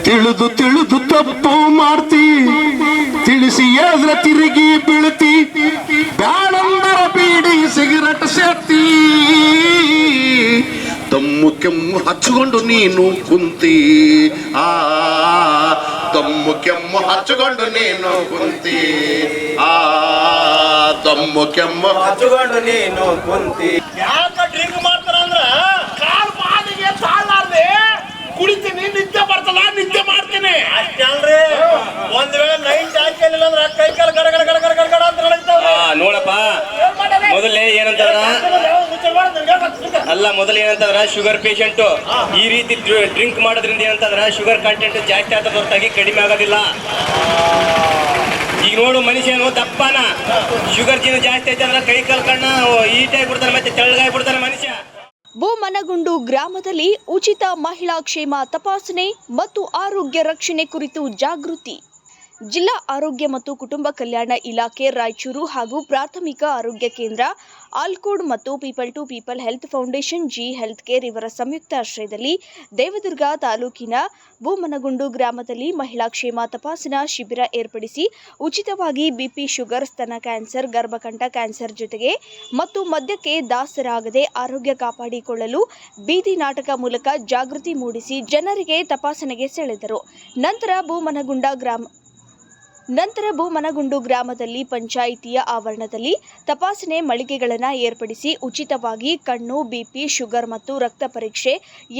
ತಿಳಿದು ತಿಳಿದು ತಪ್ಪು ಮಾಡ್ತಿ, ತಿಳಿಸಿ ಎದ್ರ ತಿರುಗಿ ಬೀಳ್ತಿ, ಬ್ಯಾಡಂದರ ಬೀಡಿ ಸಿಗರೆಟ್ ಸೇರ್ತಿ, ತಮ್ಮು ಕೆಮ್ಮು ಹಚ್ಚಿಕೊಂಡು ನೀನು ಕುಂತಿ, ತಮ್ಮು ಕೆಮ್ಮು ಹಚ್ಚಿಕೊಂಡು ನೀನು ಕುಂತಿ, ತಮ್ಮು ಕೆಮ್ಮು ಹಚ್ಚಿಕೊಂಡು ನೀನು ಕುಂತಿ. ಯಾಕ ಡ್ರಿಂಕ್ ಮಾಡ್ತಾರ ಅಂದ್ರ ಕಾಲ್ ಮಾದಿಗೆ ತಾಳಾರ್ದೆ ಕುಡಿತೀನಿ, ನಿದ್ದೆ ಬರ್ತಲ್ಲ ನಿದ್ದೆ ಮಾಡ್ತೀನಿ ಅಷ್ಟೇ ಅಲ್ರಿ. ಒಂದ್ ವೇಳೆ ನೈಟ್ ಹಾಕಿಲ್ಲ ಅಂದ್ರೆ ಕೈ ಕಾಲು ಗಡ ಗಡ ಗಡ ಗಡ ಗಡ ಗಡ ಅಂತ ಹೇಳ್ತಾವ. ನೋಡಪ್ಪ, ಮೊದಲೇ ಏನಂತಂದ್ರ ಅಲ್ಲ, ಮೊದಲು ಏನಂತಂದ್ರ ಶುಗರ್ ಪೇಷಂಟ್ ಈ ರೀತಿ ಡ್ರಿಂಕ್ ಮಾಡೋದ್ರಿಂದ ಏನಂತಂದ್ರ ಶುಗರ್ ಕಂಟೆಂಟ್ ಜಾಸ್ತಿ ಆದ ಹೊರತಾಗಿ ಕಡಿಮೆ ಆಗೋದಿಲ್ಲ. ಈಗ ನೋಡು, ಮನುಷ್ಯನು ದಪ್ಪನ ಶುಗರ್ ಜೀನ ಜಾಸ್ತಿ ಐತೆ ಅಂದ್ರೆ ಕೈ ಕಾಲು ಕಣ್ಣ ಈಟಾಗಿ ಬಿಡ್ತಾರೆ, ಮತ್ತೆ ತೆಳ್ಳಗಾಗಿ ಬಿಡ್ತಾರೆ ಮನುಷ್ಯ. ಬೂಮನಗುಂಡು ಗ್ರಾಮದಲ್ಲಿ ಉಚಿತ ಮಹಿಳಾ ಕ್ಷೇಮ ತಪಾಸಣೆ ಮತ್ತು ಆರೋಗ್ಯ ರಕ್ಷಣೆ ಕುರಿತು ಜಾಗೃತಿ. ಜಿಲ್ಲಾ ಆರೋಗ್ಯ ಮತ್ತು ಕುಟುಂಬ ಕಲ್ಯಾಣ ಇಲಾಖೆ ರಾಯಚೂರು ಹಾಗೂ ಪ್ರಾಥಮಿಕ ಆರೋಗ್ಯ ಕೇಂದ್ರ ಆಲ್ಕೋಡ್ ಮತ್ತು people to people health foundation G health care ಇವರ ಸಂಯುಕ್ತ ಆಶ್ರಯದಲ್ಲಿ ದೇವದುರ್ಗ ತಾಲೂಕಿನ ಬೂಮನಗುಂಡು ಗ್ರಾಮದಲ್ಲಿ ಮಹಿಳಾ ಕ್ಷೇಮ ತಪಾಸಣಾ ಶಿಬಿರ ಏರ್ಪಡಿಸಿ ಉಚಿತವಾಗಿ ಬಿಪಿ, ಶುಗರ್, ಸ್ತನ ಕ್ಯಾನ್ಸರ್, ಗರ್ಭಕಂಠ ಕ್ಯಾನ್ಸರ್ ಜೊತೆಗೆ ಮತ್ತು ಮದ್ಯಕ್ಕೆ ದಾಸರಾಗದೆ ಆರೋಗ್ಯ ಕಾಪಾಡಿಕೊಳ್ಳಲು ಬೀದಿ ನಾಟಕ ಮೂಲಕ ಜಾಗೃತಿ ಮೂಡಿಸಿ ಜನರಿಗೆ ತಪಾಸಣೆಗೆ ಸೆಳೆದರು. ನಂತರ ಬೂಮನಗುಂಡು ಗ್ರಾಮದಲ್ಲಿ ಪಂಚಾಯಿತಿಯ ಆವರಣದಲ್ಲಿ ತಪಾಸಣೆ ಮಳಿಗೆಗಳನ್ನು ಏರ್ಪಡಿಸಿ ಉಚಿತವಾಗಿ ಕಣ್ಣು, ಬಿಪಿ, ಶುಗರ್ ಮತ್ತು ರಕ್ತ ಪರೀಕ್ಷೆ,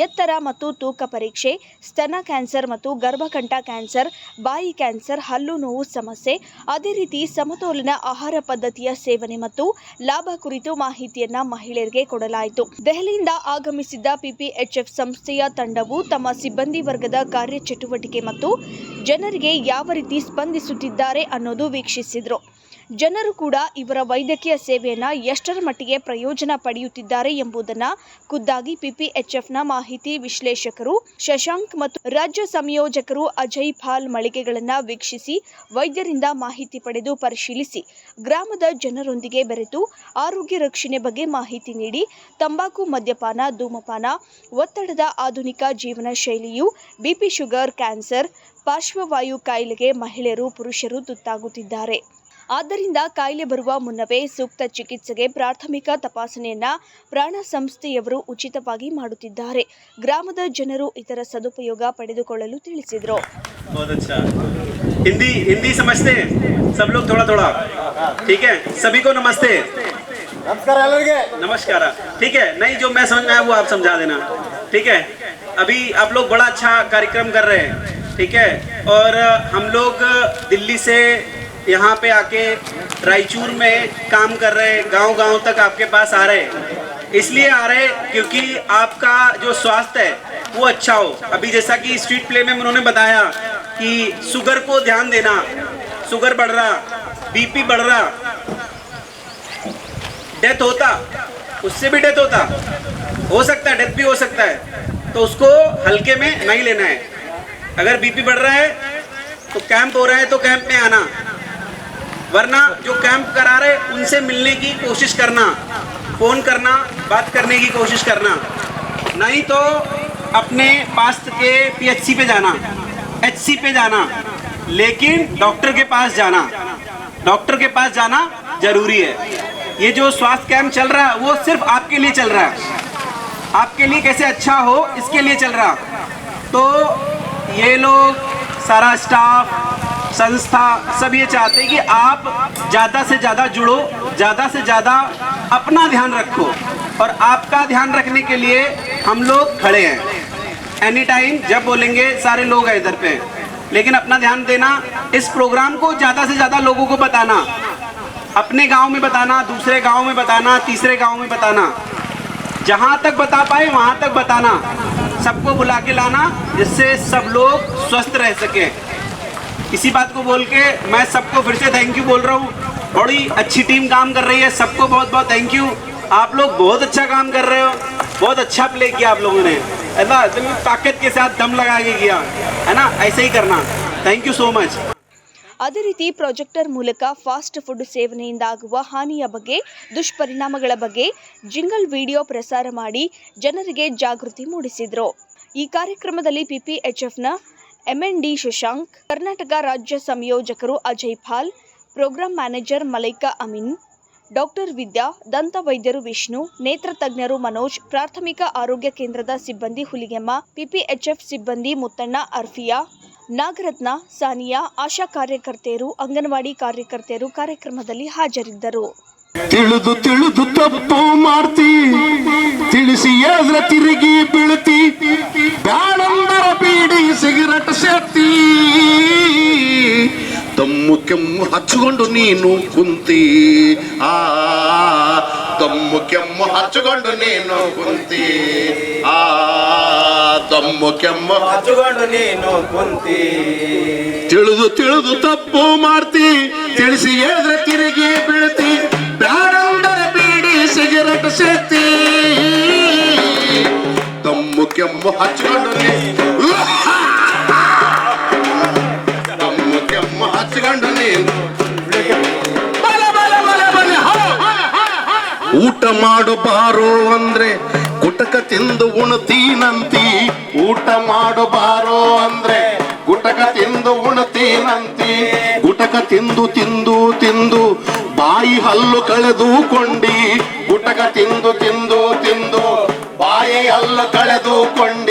ಎತ್ತರ ಮತ್ತು ತೂಕ ಪರೀಕ್ಷೆ, ಸ್ತನ ಕ್ಯಾನ್ಸರ್ ಮತ್ತು ಗರ್ಭಕಂಠ ಕ್ಯಾನ್ಸರ್, ಬಾಯಿ ಕ್ಯಾನ್ಸರ್, ಹಲ್ಲು ನೋವು ಸಮಸ್ಯೆ, ಅದೇ ರೀತಿ ಸಮತೋಲನ ಆಹಾರ ಪದ್ಧತಿಯ ಸೇವನೆ ಮತ್ತು ಲಾಭ ಕುರಿತು ಮಾಹಿತಿಯನ್ನ ಮಹಿಳೆಯರಿಗೆ ಕೊಡಲಾಯಿತು. ದೆಹಲಿಯಿಂದ ಆಗಮಿಸಿದ್ದ ಪಿಪಿಎಚ್ಎಫ್ ಸಂಸ್ಥೆಯ ತಂಡವು ತಮ್ಮ ಸಿಬ್ಬಂದಿ ವರ್ಗದ ಕಾರ್ಯಚಟುವಟಿಕೆ ಮತ್ತು ಜನರಿಗೆ ಯಾವ ರೀತಿ ಸ್ಪಂದಿಸುತ್ತಿದ್ದಾರೆ ಅನ್ನೋದು ವೀಕ್ಷಿಸಿದ್ರು. ಜನರು ಕೂಡ ಇವರ ವೈದ್ಯಕೀಯ ಸೇವೆಯನ್ನ ಎಷ್ಟರ ಮಟ್ಟಿಗೆ ಪ್ರಯೋಜನ ಪಡೆಯುತ್ತಿದ್ದಾರೆ ಎಂಬುದನ್ನು ಖುದ್ದಾಗಿ ಪಿಪಿಎಚ್ಎಫ್ನ ಮಾಹಿತಿ ವಿಶ್ಲೇಷಕರು ಶಶಾಂಕ್ ಮತ್ತು ರಾಜ್ಯ ಸಂಯೋಜಕರು ಅಜಯ್ ಪಾಲ್ ಮಳಿಗೆಗಳನ್ನು ವೀಕ್ಷಿಸಿ ವೈದ್ಯರಿಂದ ಮಾಹಿತಿ ಪಡೆದು ಪರಿಶೀಲಿಸಿ ಗ್ರಾಮದ ಜನರೊಂದಿಗೆ ಬೆರೆತು ಆರೋಗ್ಯ ರಕ್ಷಣೆ ಬಗ್ಗೆ ಮಾಹಿತಿ ನೀಡಿ ತಂಬಾಕು, ಮದ್ಯಪಾನ, ಧೂಮಪಾನ, ಒತ್ತಡದ ಆಧುನಿಕ ಜೀವನ ಶೈಲಿಯು ಬಿಪಿ, ಶುಗರ್, ಕ್ಯಾನ್ಸರ್, ಪಾರ್ಶ್ವವಾಯು ಕಾಯಿಲೆಗೆ ಮಹಿಳೆಯರು, ಪುರುಷರು ತುತ್ತಾಗುತ್ತಿದ್ದಾರೆ. ಆದ್ದರಿಂದ ಕಾಯಿಲೆ ಬರುವ ಮುನ್ನವೇ ಸೂಕ್ತ ಚಿಕಿತ್ಸೆಗೆ ಪ್ರಾಥಮಿಕ ತಪಾಸಣೆಯನ್ನ ಪ್ರಾಣ ಸಂಸ್ಥೆಯವರು ಉಚಿತವಾಗಿ ಮಾಡುತ್ತಿದ್ದಾರೆ. ಗ್ರಾಮದ ಜನರು ಇದರ ಸದುಪಯೋಗ ಪಡೆದುಕೊಳ್ಳಲು ತಿಳಿಸಿದರು. हिंदी समझते हैं सब लोग थोड़ा थोड़ा, ठीक है? सभी को नमस्ते, नमस्कार, ठीक है? नहीं, जो मैं समझ में आया वो आप समझा देना, ठीक है? अभी आप लोग बड़ा अच्छा कार्यक्रम कर रहे हैं, ठीक है? और हम लोग दिल्ली से यहाँ पे आके रायचूर में काम कर रहे हैं, गांव-गांव तक आपके पास आ रहे हैं, इसलिए आ रहे क्योंकि आपका जो स्वास्थ्य है वो अच्छा हो. अभी जैसा कि स्ट्रीट प्ले में उन्होंने बताया कि शुगर को ध्यान देना, शुगर बढ़ रहा, बीपी बढ़ रहा, डेथ होता, उससे भी डेथ होता हो सकता है, डेथ भी हो सकता है, तो उसको हल्के में नहीं लेना है. अगर बीपी बढ़ रहा है तो कैंप हो रहा है तो कैंप में आना, वरना जो कैंप करा रहे उनसे मिलने की कोशिश करना, फ़ोन करना, बात करने की कोशिश करना. नहीं तो अपने पास के पीएचसी पे जाना, एचसी पे जाना, लेकिन डॉक्टर के पास जाना, डॉक्टर के पास जाना जरूरी है. ये जो स्वास्थ्य कैंप चल रहा है वो सिर्फ आपके लिए चल रहा है, आपके लिए कैसे अच्छा हो इसके लिए चल रहा. तो ये लोग, सारा स्टाफ, संस्था सब ये चाहते हैं कि आप ज़्यादा से ज़्यादा जुड़ो, ज़्यादा से ज़्यादा अपना ध्यान रखो, और आपका ध्यान रखने के लिए हम लोग खड़े हैं. एनी टाइम जब बोलेंगे सारे लोग हैं इधर पे, लेकिन अपना ध्यान देना, इस प्रोग्राम को ज़्यादा से ज़्यादा लोगों को बताना, अपने गांव में बताना, दूसरे गांव में बताना, तीसरे गांव में बताना, जहां तक बता पाए वहां तक बताना, सबको बुला के लाना, जिससे सब लोग स्वस्थ रह सके. इसी बात को बोल के मैं सबको फिर से थैंक यू बोल रहा हूँ. बड़ी अच्छी टीम काम कर रही है, सबको बहुत बहुत थैंक यू. आप लोग बहुत अच्छा काम कर रहे हो, बहुत अच्छा प्ले किया आप लोगों ने, ऐसा ताकत के साथ दम लगा के किया है ना, ऐसे ही करना. Thank you so much. ಅದೇ ರೀತಿ ಪ್ರೊಜೆಕ್ಟರ್ ಮೂಲಕ ಫಾಸ್ಟ್ ಫುಡ್ ಸೇವನೆಯಿಂದಾಗುವ ಹಾನಿಯ ಬಗ್ಗೆ, ದುಷ್ಪರಿಣಾಮಗಳ ಬಗ್ಗೆ ಜಿಂಗಲ್ ವಿಡಿಯೋ ಪ್ರಸಾರ ಮಾಡಿ ಜನರಿಗೆ ಜಾಗೃತಿ ಮೂಡಿಸಿದರು. ಈ ಕಾರ್ಯಕ್ರಮದಲ್ಲಿ ಪಿಪಿಎಚ್ಎಫ್ನ ಎಂಎನ್ಡಿ ಶಶಾಂಕ್, ಕರ್ನಾಟಕ ರಾಜ್ಯ ಸಂಯೋಜಕರು Ajay Pal, programme manager Malaika Ameen, doctor Vidya, ದಂತ ವೈದ್ಯರು ವಿಷ್ಣು, ನೇತ್ರ ತಜ್ಞರು ಮನೋಜ್, ಪ್ರಾಥಮಿಕ ಆರೋಗ್ಯ ಕೇಂದ್ರದ ಸಿಬ್ಬಂದಿ ಹುಲಿಗೆಮ್ಮ, ಪಿಪಿಎಚ್ಎಫ್ ಸಿಬ್ಬಂದಿ ಮುತ್ತಣ್ಣ, ಅರ್ಫಿಯಾ, ನಾಗರತ್ನ, ಸಾನಿಯಾ, ಆಶಾ ಕಾರ್ಯಕರ್ತೆಯರು, ಅಂಗನವಾಡಿ ಕಾರ್ಯಕರ್ತೆಯರು ಕಾರ್ಯಕ್ರಮದಲ್ಲಿ ಹಾಜರಿದ್ದರು. ತಿಳಿದು ತಿಳಿದು ತಪ್ಪು ಮಾಡ್ತಿ, ತಿಳಿಸಿ ಎದ್ರ ತಿರುಗಿ ಬೀಳ್ತಿ, ಬ್ಯಾಡಂದರ ಬೀಡಿ ಸಿಗರೆಟ್ ಸೇರ್ತಿ, ದಮ್ಮು ಕೆಮ್ಮು ಹಚ್ಚಿಕೊಂಡು ನೀನು ಕುಂತಿ, ದಮ್ಮು ಕೆಮ್ಮು ಹಚ್ಚಿಕೊಂಡು ನೀನು ಕುಂತಿ, ದಮ್ಮು ಕೆಮ್ಮು ಹಚ್ಚಿಕೊಂಡು ನೀನು ಕುಂತಿ. ತಿಳಿದು ತಿಳಿದು ತಪ್ಪು ಮಾಡ್ತಿ, ತಿಳಿಸಿ ಎದ್ರ ತಿರುಗಿ ಬೀಳ್ತಿ, ಬ್ಯಾಡಂದರ ಬೀಡಿ ಸಿಗರೆಟ್ ಸೇರ್ತಿ, ದಮ್ಮು ಕೆಮ್ಮು ಹಚ್ಚಿಕೊಂಡು ನೀನು, ದಮ್ಮು ಕೆಮ್ಮು ಹಚ್ಚಿಕೊಂಡು ನೀನು. ಊಟ ಮಾಡು ಬಾರೋ ಅಂದ್ರೆ ಗುಟಕ ತಿಂದು ಉಣ್ತೀನಂತಿ, ಊಟ ಮಾಡು ಬಾರೋ ಅಂದ್ರೆ ಗುಟಕ ತಿಂದು ಉಣ್ತೀನಂತಿ, ಗುಟಕ ತಿಂದು ತಿಂದು ತಿಂದು ಬಾಯಿ ಹಲ್ಲು ಕಳೆದುಕೊಂಡಿ, ಗುಟಕ ತಿಂದು ತಿಂದು ತಿಂದು ಬಾಯಿ ಹಲ್ಲು ಕಳೆದುಕೊಂಡಿ.